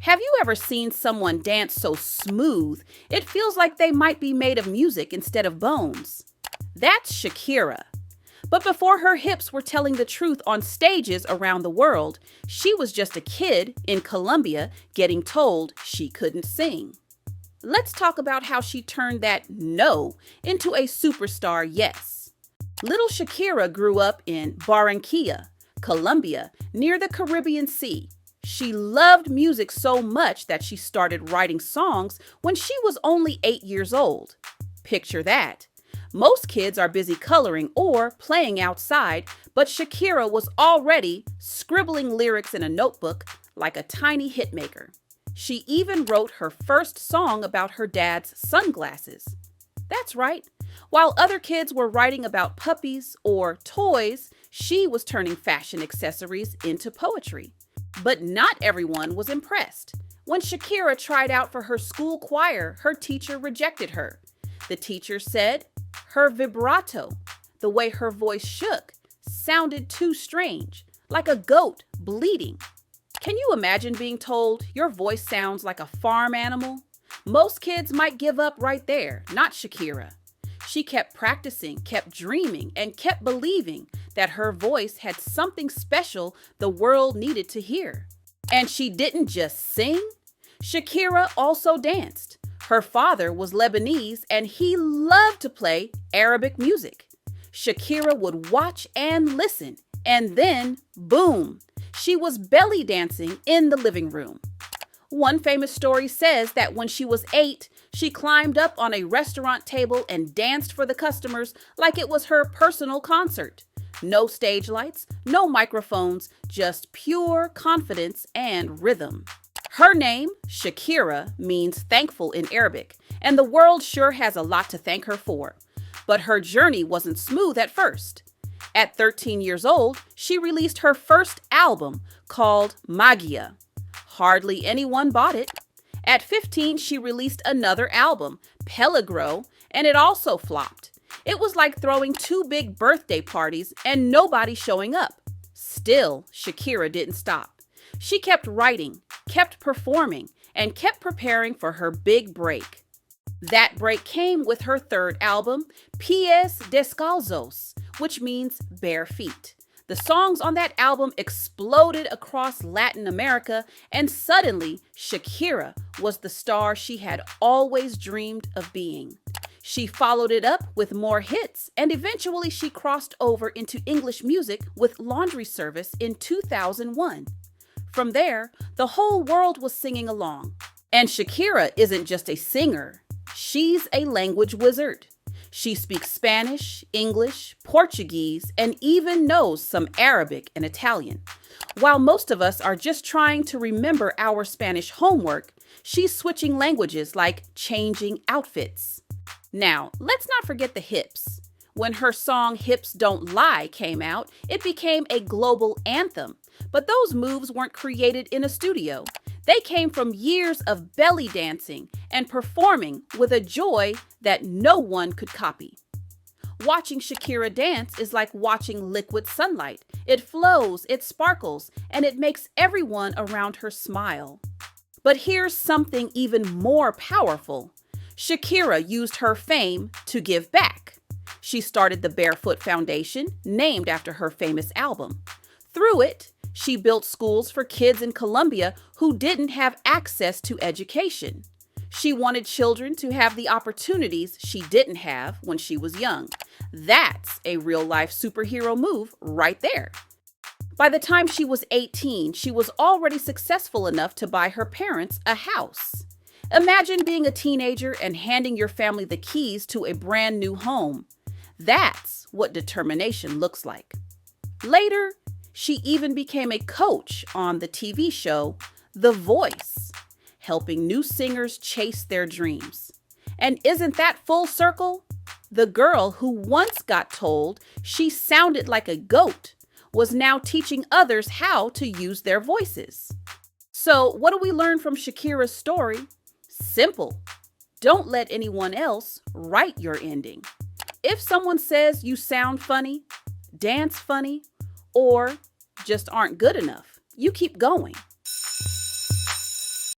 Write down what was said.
Have you ever seen someone dance so smooth, it feels like they might be made of music instead of bones? That's Shakira. But before her hips were telling the truth on stages around the world, she was just a kid in Colombia getting told she couldn't sing. Let's talk about how she turned that no into a superstar yes. Little Shakira grew up in Barranquilla, Colombia, near the Caribbean Sea. She loved music so much that she started writing songs when she was only 8 years old. Picture that. Most kids are busy coloring or playing outside, but Shakira was already scribbling lyrics in a notebook like a tiny hitmaker. She even wrote her first song about her dad's sunglasses. That's right. While other kids were writing about puppies or toys, she was turning fashion accessories into poetry. But not everyone was impressed. When Shakira tried out for her school choir, her teacher rejected her. The teacher said her vibrato, the way her voice shook, sounded too strange, like a goat bleating. Can you imagine being told your voice sounds like a farm animal? Most kids might give up right there, not Shakira. She kept practicing, kept dreaming, and kept believing that her voice had something special the world needed to hear. And she didn't just sing. Shakira also danced. Her father was Lebanese and he loved to play Arabic music. Shakira would watch and listen, and then, boom, she was belly dancing in the living room. One famous story says that when she was 8, she climbed up on a restaurant table and danced for the customers like it was her personal concert. No stage lights, no microphones, just pure confidence and rhythm. Her name, Shakira, means thankful in Arabic, and the world sure has a lot to thank her for. But her journey wasn't smooth at first. At 13 years old, she released her first album called Magia. Hardly anyone bought it. At 15, she released another album, Peligro, and it also flopped. It was like throwing 2 big birthday parties and nobody showing up. Still, Shakira didn't stop. She kept writing, kept performing, and kept preparing for her big break. That break came with her third album, Pies Descalzos, which means bare feet. The songs on that album exploded across Latin America, and suddenly Shakira was the star she had always dreamed of being. She followed it up with more hits, and eventually she crossed over into English music with Laundry Service in 2001. From there, the whole world was singing along. And Shakira isn't just a singer, she's a language wizard. She speaks Spanish, English, Portuguese, and even knows some Arabic and Italian. While most of us are just trying to remember our Spanish homework, she's switching languages like changing outfits. Now, let's not forget the hips. When her song Hips Don't Lie came out, it became a global anthem. But those moves weren't created in a studio. They came from years of belly dancing and performing with a joy that no one could copy. Watching Shakira dance is like watching liquid sunlight. It flows, it sparkles, and it makes everyone around her smile. But here's something even more powerful. Shakira used her fame to give back. She started the Barefoot Foundation, named after her famous album. Through it, she built schools for kids in Colombia who didn't have access to education. She wanted children to have the opportunities she didn't have when she was young. That's a real-life superhero move right there. By the time she was 18, she was already successful enough to buy her parents a house. Imagine being a teenager and handing your family the keys to a brand new home. That's what determination looks like. Later, she even became a coach on the TV show The Voice, helping new singers chase their dreams. And isn't that full circle? The girl who once got told she sounded like a goat was now teaching others how to use their voices. So, what do we learn from Shakira's story? Simple. Don't let anyone else write your ending. If someone says you sound funny, dance funny, or just aren't good enough, you keep going.